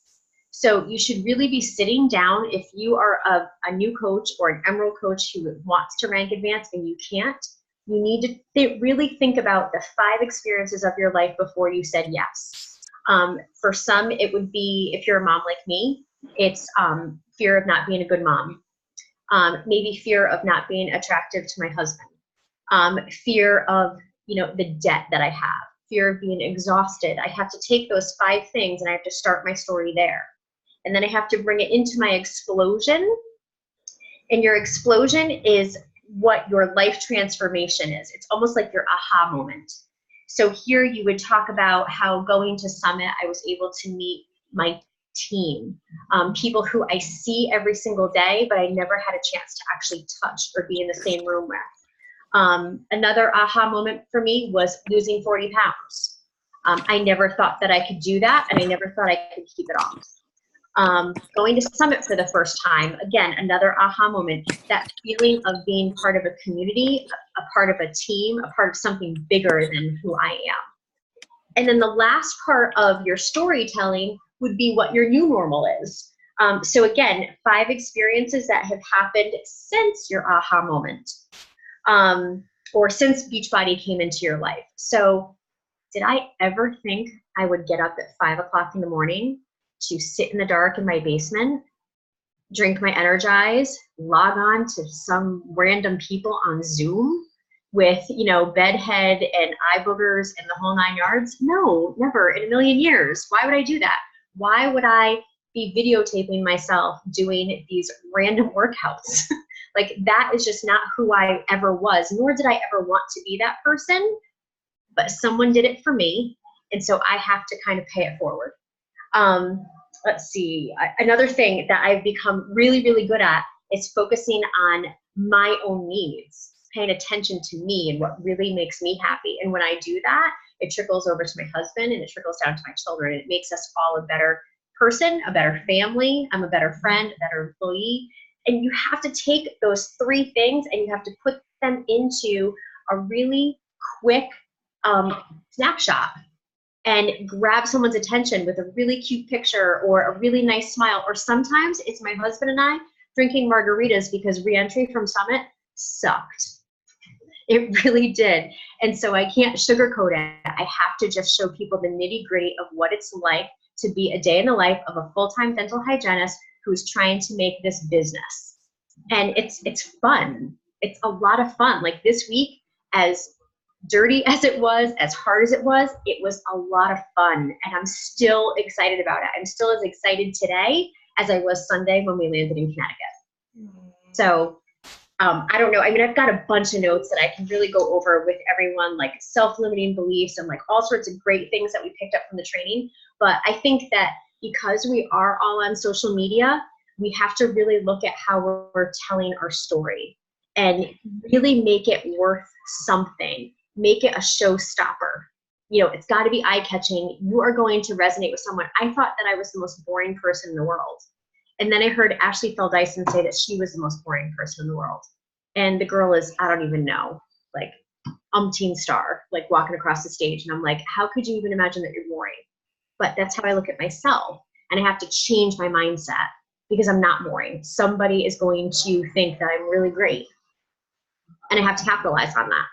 So you should really be sitting down if you are a new coach or an Emerald coach who wants to rank advance and you can't. You need to really think about the 5 experiences of your life before you said yes. For some, it would be, if you're a mom like me, it's fear of not being a good mom. Maybe fear of not being attractive to my husband, fear of, the debt that I have, fear of being exhausted. I have to take those 5 things and I have to start my story there. And then I have to bring it into my explosion. And your explosion is what your life transformation is. It's almost like your aha moment. So here you would talk about how going to Summit, I was able to meet my team, people who I see every single day, but I never had a chance to actually touch or be in the same room with. Another aha moment for me was losing 40 pounds. I never thought that I could do that, and I never thought I could keep it off. Going to Summit for the first time, again, another aha moment, that feeling of being part of a community, a part of a team, a part of something bigger than who I am. And then the last part of your storytelling would be what your new normal is. So again, 5 experiences that have happened since your aha moment, or since Beachbody came into your life. So did I ever think I would get up at 5 o'clock in the morning to sit in the dark in my basement, drink my Energize, log on to some random people on Zoom with, bedhead and eye boogers and the whole 9 yards? No, never in a million years. Why would I do that? Why would I be videotaping myself doing these random workouts? Like, that is just not who I ever was, nor did I ever want to be that person, but someone did it for me, and so I have to kind of pay it forward. Let's see, another thing that I've become really, really good at is focusing on my own needs, paying attention to me and what really makes me happy. And when I do that, it trickles over to my husband and it trickles down to my children. It makes us all a better person, a better family. I'm a better friend, a better employee. And you have to take those 3 things and you have to put them into a really quick snapshot. and grab someone's attention with a really cute picture or a really nice smile. Or sometimes it's my husband and I drinking margaritas because reentry from Summit sucked. It really did. And so I can't sugarcoat it. I have to just show people the nitty gritty of what it's like to be a day in the life of a full-time dental hygienist who's trying to make this business. And it's fun. It's a lot of fun. Like this week, as dirty as it was, as hard as it was a lot of fun. And I'm still excited about it. I'm still as excited today as I was Sunday when we landed in Connecticut. So I don't know. I mean, I've got a bunch of notes that I can really go over with everyone, like self-limiting beliefs and like all sorts of great things that we picked up from the training. But I think that because we are all on social media, we have to really look at how we're telling our story and really make it worth something. Make it a showstopper. You know, it's got to be eye-catching. You are going to resonate with someone. I thought that I was the most boring person in the world. And then I heard Ashley Fell Dyson say that she was the most boring person in the world. And the girl is, I don't even know, like umpteen star, like walking across the stage. And I'm like, how could you even imagine that you're boring? But that's how I look at myself. And I have to change my mindset because I'm not boring. Somebody is going to think that I'm really great. And I have to capitalize on that.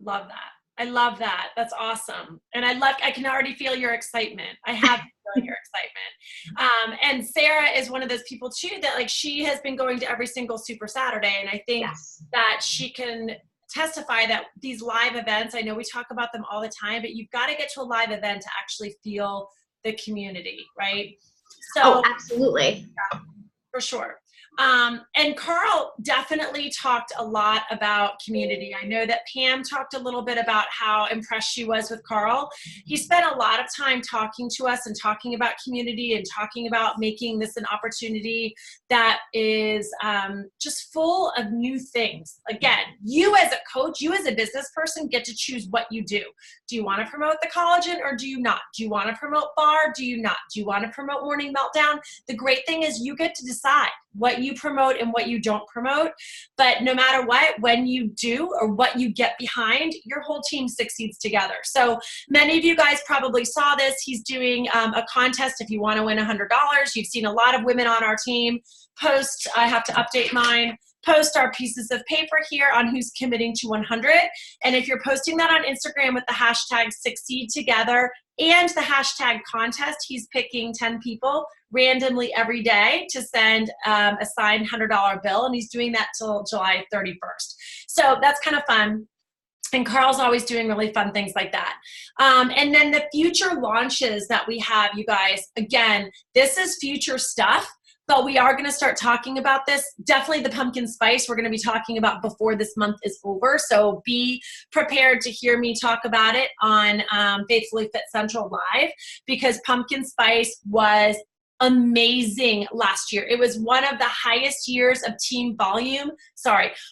Love that. I love that. That's awesome. And I can already feel your excitement. I have feel your excitement. And Sarah is one of those people too, that like, she has been going to every single Super Saturday. And I think that she can testify that these live events, I know we talk about them all the time, but you've got to get to a live event to actually feel the community, right? So absolutely. Yeah, for sure. And Carl definitely talked a lot about community. I know that Pam talked a little bit about how impressed she was with Carl. He spent a lot of time talking to us and talking about community and talking about making this an opportunity that is just full of new things. Again, you as a coach, you as a business person get to choose what you do. Do you want to promote the collagen or do you not? Do you want to promote bar? Do you not? Do you want to promote morning meltdown? The great thing is you get to decide what you promote and what you don't promote. But no matter what, when you do or what you get behind, your whole team succeeds together. So many of you guys probably saw this. He's doing a contest if you want to win $100. You've seen a lot of women on our team post, I have to update mine, post our pieces of paper here on who's committing to 100. And if you're posting that on Instagram with the hashtag Succeed Together and the hashtag contest, he's picking 10 people randomly every day to send a signed $100 bill. And he's doing that till July 31st. So that's kind of fun. And Carl's always doing really fun things like that. And then the future launches that we have, you guys, again, this is future stuff. But we are going to start talking about this. Definitely the pumpkin spice we're going to be talking about before this month is over. So be prepared to hear me talk about it on Faithfully Fit Central Live, because pumpkin spice was amazing last year. It was one of the highest years of team volume.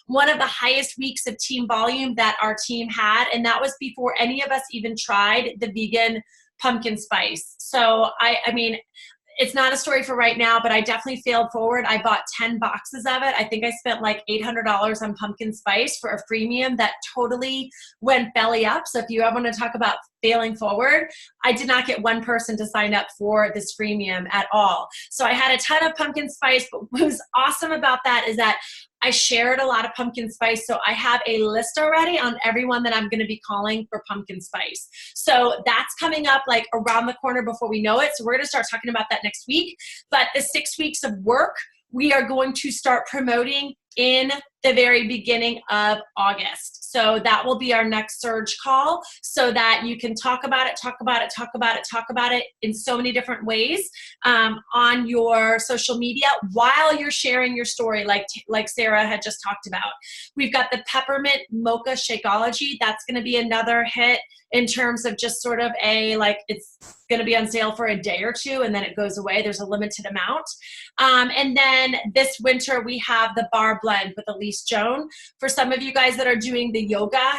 One of the highest weeks of team volume that our team had. And that was before any of us even tried the vegan pumpkin spice. So I mean, it's not a story for right now, but I definitely failed forward. I bought 10 boxes of it. I think I spent like $800 on pumpkin spice for a freemium that totally went belly up. So if you ever want to talk about failing forward, I did not get one person to sign up for this freemium at all. So I had a ton of pumpkin spice, but what was awesome about that is that I shared a lot of pumpkin spice. So I have a list already on everyone that I'm going to be calling for pumpkin spice. So that's coming up like around the corner before we know it. So we're going to start talking about that next week. But the 6 weeks of work, we are going to start promoting in the very beginning of August. So that will be our next surge call so that you can talk about it in so many different ways on your social media while you're sharing your story like Sarah had just talked about. We've got the peppermint mocha Shakeology. That's going to be another hit in terms of just sort of it's going to be on sale for a day or two and then it goes away. There's a limited amount. And then this winter we have the bar blend with Elise Joan. For some of you guys that are doing the yoga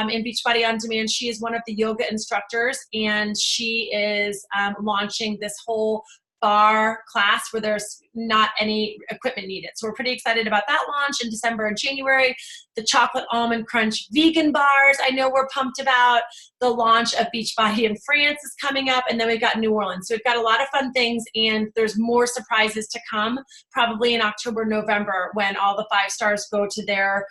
in Beachbody On Demand, she is one of the yoga instructors and she is launching this whole bar class where there's not any equipment needed. So we're pretty excited about that launch in December and January. The chocolate almond crunch vegan bars, I know we're pumped about. The launch of Beachbody in France is coming up, and then we've got New Orleans. So we've got a lot of fun things, and there's more surprises to come, probably in October, November, when all the 5 stars go to their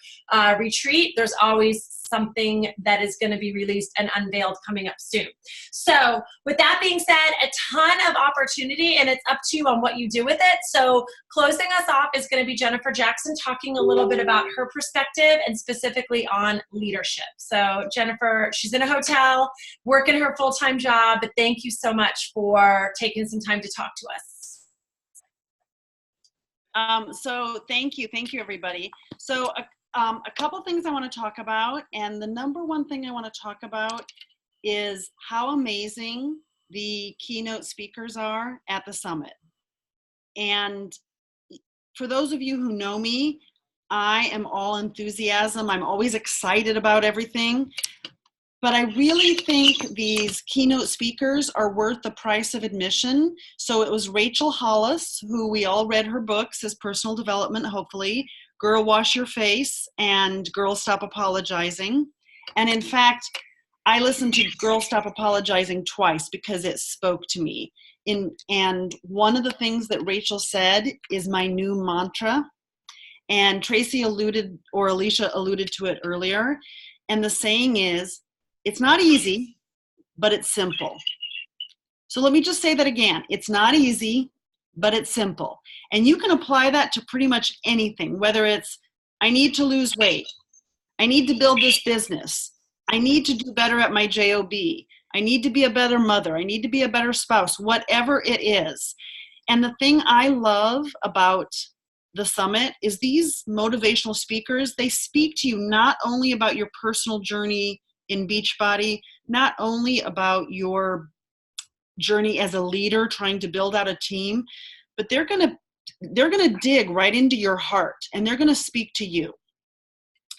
retreat. There's always something that is going to be released and unveiled coming up soon. So with that being said, a ton of opportunity, and it's up to you on what you do with it. So closing us off is going to be Jennifer Jackson talking a little bit about her perspective and specifically on leadership. So Jennifer, she's in a hotel, working her full-time job, but thank you so much for taking some time to talk to us. So thank you everybody. So a couple things I want to talk about, and the number one thing I want to talk about is how amazing the keynote speakers are at the summit. And for those of you who know me, I am all enthusiasm. I'm always excited about everything. But I really think these keynote speakers are worth the price of admission. So it was Rachel Hollis, who we all read her books as personal development, hopefully, Girl Wash Your Face and Girl Stop Apologizing. And in fact, I listened to Girl Stop Apologizing twice because it spoke to me. And one of the things that Rachel said is my new mantra. And Tracy Alicia alluded to it earlier. And the saying is, it's not easy, but it's simple. So let me just say that again. It's not easy, but it's simple. And you can apply that to pretty much anything, whether it's, I need to lose weight. I need to build this business. I need to do better at my job. I need to be a better mother. I need to be a better spouse, whatever it is. And the thing I love about the summit is these motivational speakers, they speak to you not only about your personal journey in Beachbody, not only about your journey as a leader trying to build out a team, but they're going to dig right into your heart, and they're going to speak to you.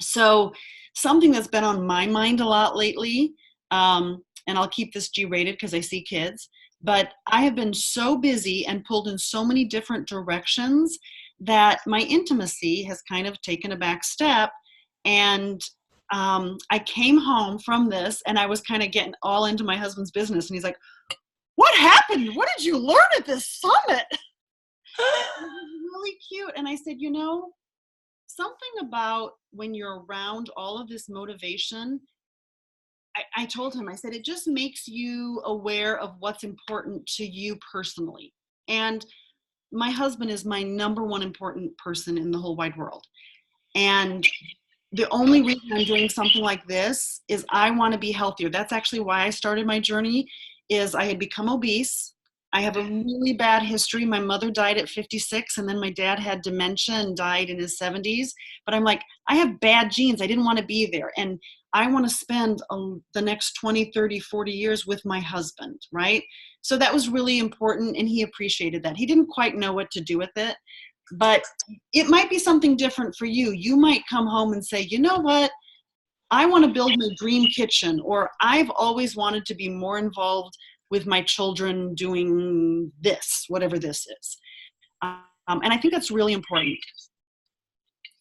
So something that's been on my mind a lot lately, and I'll keep this G-rated because I see kids, but I have been so busy and pulled in so many different directions that my intimacy has kind of taken a back step. And I came home from this, and I was kind of getting all into my husband's business, and he's like, what happened? What did you learn at this summit? It was really cute. And I said, something about when you're around all of this motivation, I told him, I said, it just makes you aware of what's important to you personally. And my husband is my number one important person in the whole wide world. And the only reason I'm doing something like this is I want to be healthier. That's actually why I started my journey, is I had become obese. I have a really bad history. My mother died at 56, and then my dad had dementia and died in his 70s. But I'm like, I have bad genes. I didn't want to be there. And I want to spend the next 20, 30, 40 years with my husband, right? So that was really important, and he appreciated that. He didn't quite know what to do with it, but it might be something different for you. You might come home and say, you know what? I want to build my dream kitchen, or I've always wanted to be more involved with my children doing this, whatever this is. And I think that's really important.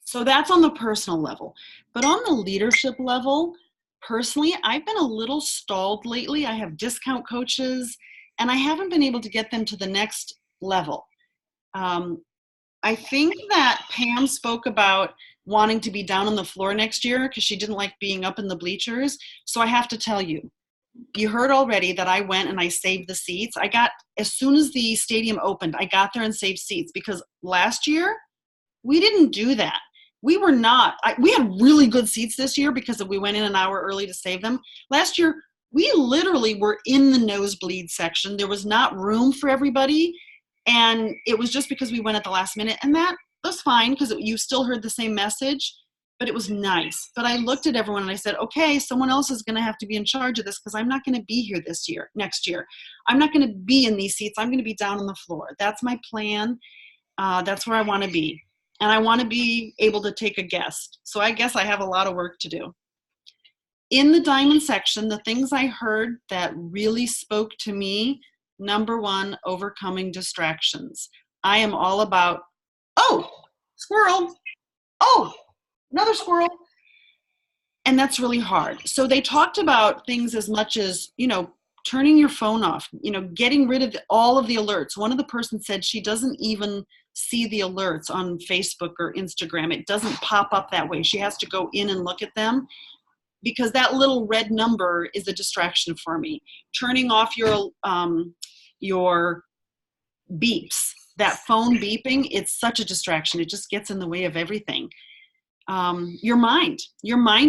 So that's on the personal level. But on the leadership level, personally, I've been a little stalled lately. I have discount coaches, and I haven't been able to get them to the next level. I think that Pam spoke about wanting to be down on the floor next year because she didn't like being up in the bleachers. So I have to tell you, you heard already that I went and I saved the seats. As soon as the stadium opened, I got there and saved seats, because last year we didn't do that. We had really good seats this year because we went in an hour early to save them. Last year, we literally were in the nosebleed section. There was not room for everybody. And it was just because we went at the last minute, and that was fine because you still heard the same message, but it was nice. But I looked at everyone and I said, okay, someone else is going to have to be in charge of this, because I'm not going to be here next year. I'm not going to be in these seats. I'm going to be down on the floor. That's my plan. That's where I want to be. And I want to be able to take a guest. So I guess I have a lot of work to do. In the diamond section, the things I heard that really spoke to me, number one, overcoming distractions. I am all about, oh, squirrel. Oh, another squirrel. And that's really hard. So they talked about things as much as, turning your phone off, getting rid of all of the alerts. One of the person said she doesn't even see the alerts on Facebook or Instagram. It doesn't pop up that way. She has to go in and look at them because that little red number is a distraction for me. Turning off your beeps, that phone beeping, it's such a distraction. It just gets in the way of everything. Your mind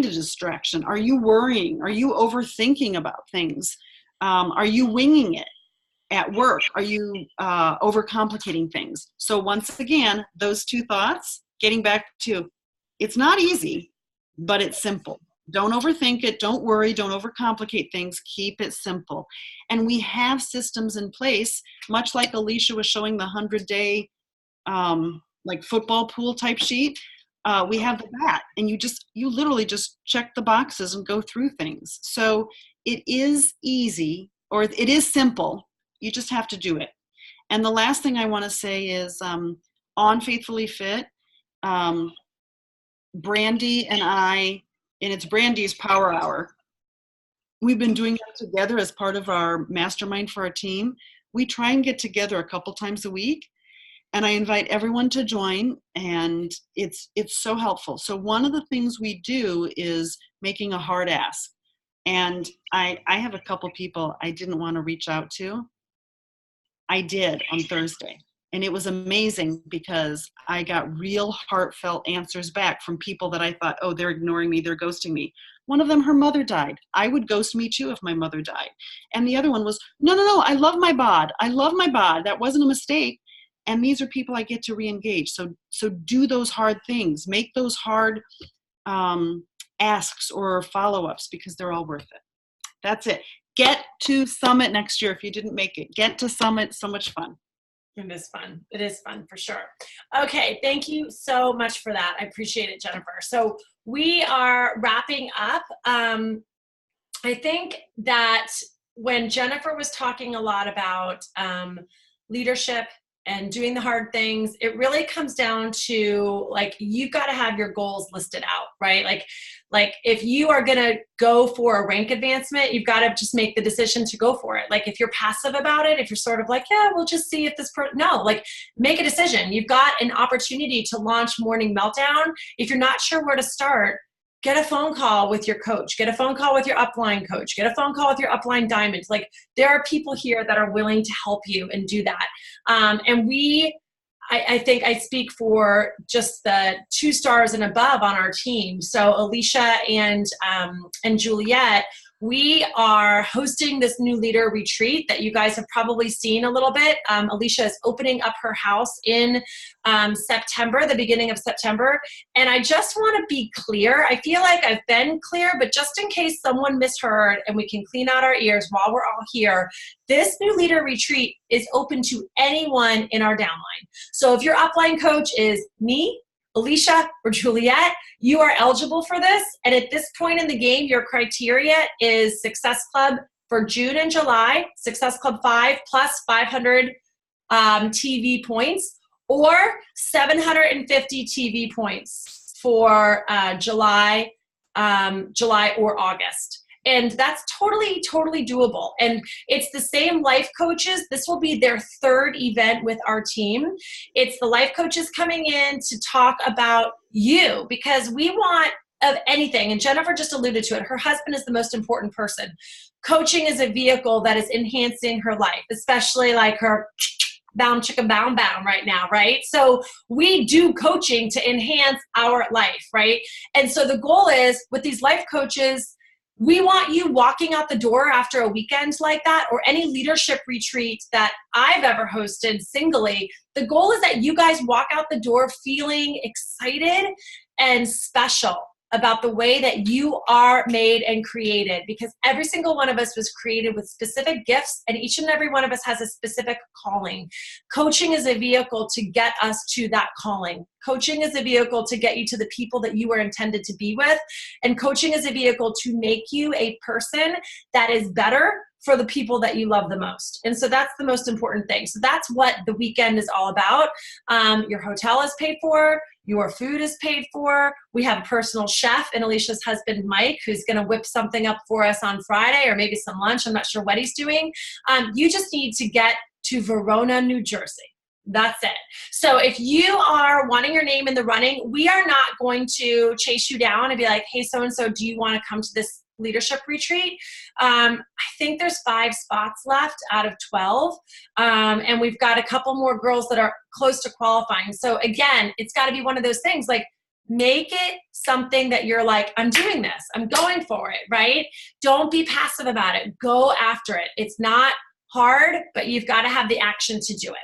is a distraction. Are you worrying? Are you overthinking about things? Are you winging it at work? Are you overcomplicating things? So once again, those two thoughts, getting back to, it's not easy, but it's simple. Don't overthink it. Don't worry. Don't overcomplicate things. Keep it simple. And we have systems in place, much like Alicia was showing the 100-day like football pool type sheet. We have that, and you literally just check the boxes and go through things. So it is easy, or it is simple. You just have to do it. And the last thing I want to say is on Faithfully Fit, Brandy and I, and it's Brandy's Power Hour. We've been doing that together as part of our mastermind for our team. We try and get together a couple times a week. And I invite everyone to join, and it's so helpful. So one of the things we do is making a hard ask. And I have a couple people I didn't want to reach out to. I did on Thursday. And it was amazing because I got real heartfelt answers back from people that I thought, oh, they're ignoring me, they're ghosting me. One of them, her mother died. I would ghost me too if my mother died. And the other one was, no, I love my bod. I love my bod. That wasn't a mistake. And these are people I get to re-engage. So do those hard things. Make those hard asks or follow-ups because they're all worth it. That's it. Get to Summit next year if you didn't make it. Get to Summit. So much fun. It is fun. It is fun for sure. Okay. Thank you so much for that. I appreciate it, Jennifer. So we are wrapping up. I think that when Jennifer was talking a lot about leadership and doing the hard things, it really comes down to, like, you've got to have your goals listed out, right? Like if you are going to go for a rank advancement, you've got to just make the decision to go for it. Like if you're passive about it, if you're sort of like, yeah, we'll just see if this no, like make a decision. You've got an opportunity to launch Morning Meltdown. If you're not sure where to start, get a phone call with your coach, get a phone call with your upline coach, get a phone call with your upline diamond. Like there are people here that are willing to help you and do that. And I think I speak for just the 2 stars and above on our team. So Alicia and Juliet, we are hosting this new leader retreat that you guys have probably seen a little bit. Alicia is opening up her house in September, the beginning of September. And I just want to be clear. I feel like I've been clear, but just in case someone misheard and we can clean out our ears while we're all here, this new leader retreat is open to anyone in our downline. So if your upline coach is me, Alicia, or Juliet, you are eligible for this. And at this point in the game, your criteria is Success Club for June and July, Success Club 5 plus 500 TV points, or 750 TV points for July or August. And that's totally, totally doable. And it's the same life coaches. This will be their 3rd event with our team. It's the life coaches coming in to talk about you, because we want of anything, and Jennifer just alluded to it, her husband is the most important person. Coaching is a vehicle that is enhancing her life, especially like her bound chicka bound bound right now, right? So we do coaching to enhance our life, right? And so the goal is with these life coaches, we want you walking out the door after a weekend like that, or any leadership retreat that I've ever hosted singly. The goal is that you guys walk out the door feeling excited and special about the way that you are made and created, because every single one of us was created with specific gifts, and each and every one of us has a specific calling. Coaching is a vehicle to get us to that calling. Coaching is a vehicle to get you to the people that you were intended to be with. And coaching is a vehicle to make you a person that is better, for the people that you love the most. And so that's the most important thing. So that's what the weekend is all about. Your hotel is paid for. Your food is paid for. We have a personal chef and Alicia's husband, Mike, who's going to whip something up for us on Friday or maybe some lunch. I'm not sure what he's doing. You just need to get to Verona, New Jersey. That's it. So if you are wanting your name in the running, we are not going to chase you down and be like, hey, so-and-so, do you want to come to this leadership retreat? I think there's 5 spots left out of 12. And we've got a couple more girls that are close to qualifying. So again, it's got to be one of those things, like, make it something that you're like, I'm doing this, I'm going for it, right? Don't be passive about it. Go after it. It's not hard, but you've got to have the action to do it.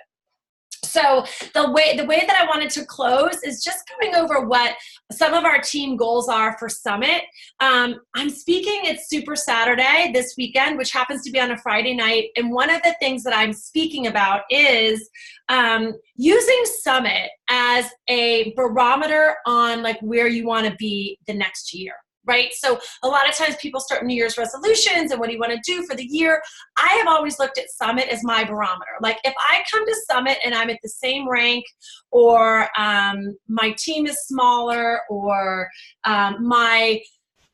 So the way that I wanted to close is just going over what some of our team goals are for Summit. I'm speaking at Super Saturday this weekend, which happens to be on a Friday night. And one of the things that I'm speaking about is using Summit as a barometer on like where you want to be the next year. Right? So a lot of times people start New Year's resolutions and what do you want to do for the year? I have always looked at Summit as my barometer. Like if I come to Summit and I'm at the same rank, or my team is smaller, or my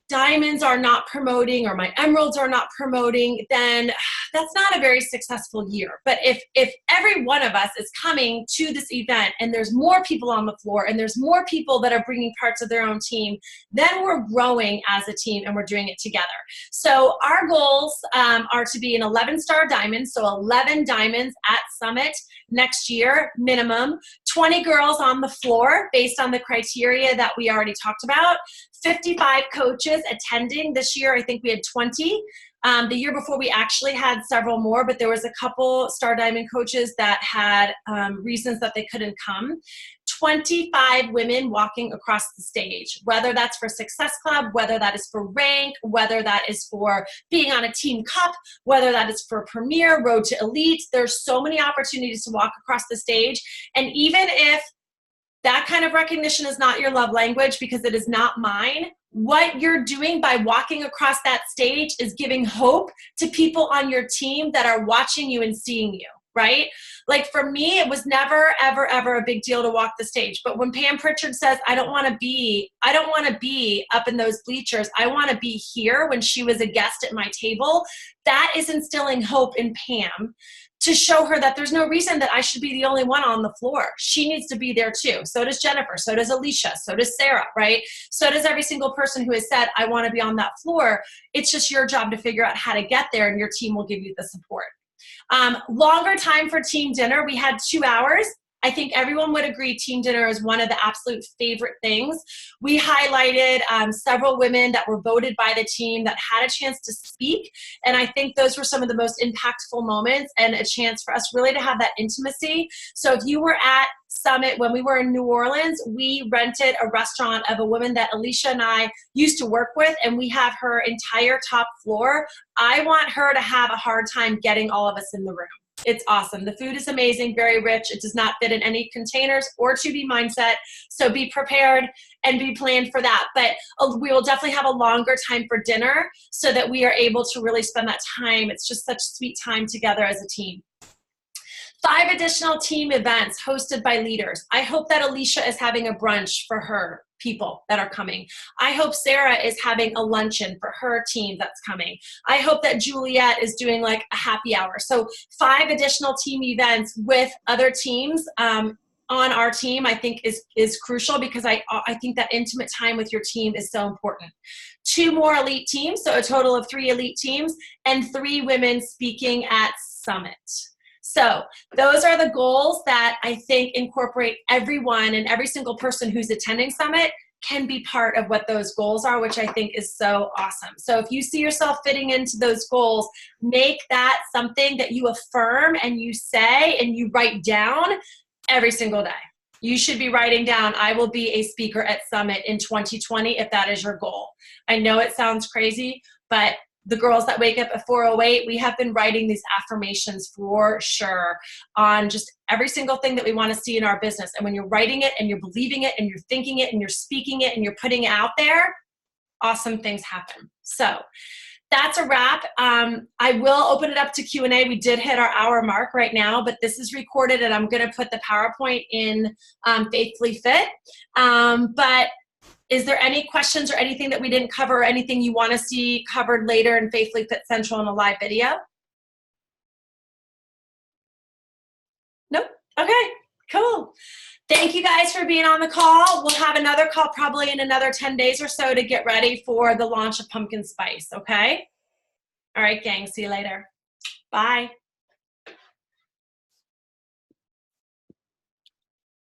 diamonds are not promoting, or my emeralds are not promoting, then that's not a very successful year. But if every one of us is coming to this event and there's more people on the floor and there's more people that are bringing parts of their own team, then we're growing as a team and we're doing it together. So our goals are to be an 11-star diamond, so 11 diamonds at Summit next year, minimum, 20 girls on the floor based on the criteria that we already talked about, 55 coaches attending. This year, I think we had 20. The year before, we actually had several more, but there was a couple Star Diamond coaches that had reasons that they couldn't come. 25 women walking across the stage, whether that's for Success Club, whether that is for rank, whether that is for being on a team cup, whether that is for Premier, Road to Elite. There's so many opportunities to walk across the stage. And even if that kind of recognition is not your love language, because it is not mine, what you're doing by walking across that stage is giving hope to people on your team that are watching you and seeing you, right? Like for me, it was never, ever, ever a big deal to walk the stage. But when Pam Pritchard says, I don't want to be up in those bleachers, I want to be here, when she was a guest at my table, that is instilling hope in Pam, to show her that there's no reason that I should be the only one on the floor. She needs to be there too. So does Jennifer, so does Alicia, so does Sarah, right? So does every single person who has said, I want to be on that floor. It's just your job to figure out how to get there, and your team will give you the support. Longer time for team dinner. We had 2 hours. I think everyone would agree team dinner is one of the absolute favorite things. We highlighted several women that were voted by the team that had a chance to speak. And I think those were some of the most impactful moments, and a chance for us really to have that intimacy. So if you were at Summit when we were in New Orleans, we rented a restaurant of a woman that Alicia and I used to work with, and we have her entire top floor. I want her to have a hard time getting all of us in the room. It's awesome. The food is amazing, very rich. It does not fit in any containers or 2B mindset. So be prepared and be planned for that. But we will definitely have a longer time for dinner so that we are able to really spend that time. It's just such sweet time together as a team. 5 additional team events hosted by leaders. I hope that Alicia is having a brunch for her people that are coming. I hope Sarah is having a luncheon for her team that's coming. I hope that Juliet is doing like a happy hour. So 5 additional team events with other teams on our team, I think is crucial, because I think that intimate time with your team is so important. 2 more elite teams, so a total of 3 elite teams, and 3 women speaking at Summit. So those are the goals that I think incorporate everyone, and every single person who's attending Summit can be part of what those goals are, which I think is so awesome. So if you see yourself fitting into those goals, make that something that you affirm and you say and you write down every single day. You should be writing down, I will be a speaker at Summit in 2020 if that is your goal. I know it sounds crazy, but the girls that wake up at 4:08, we have been writing these affirmations for sure on just every single thing that we want to see in our business. And when you're writing it and you're believing it and you're thinking it and you're speaking it and you're putting it out there, awesome things happen. So that's a wrap. I will open it up to Q&A. We did hit our hour mark right now, but this is recorded and I'm going to put the PowerPoint in Faithfully Fit. But is there any questions or anything that we didn't cover or anything you want to see covered later in Faithfully Fit Central in a live video? Nope. Okay, cool. Thank you guys for being on the call. We'll have another call probably in another 10 days or so to get ready for the launch of Pumpkin Spice, okay? All right, gang, see you later. Bye.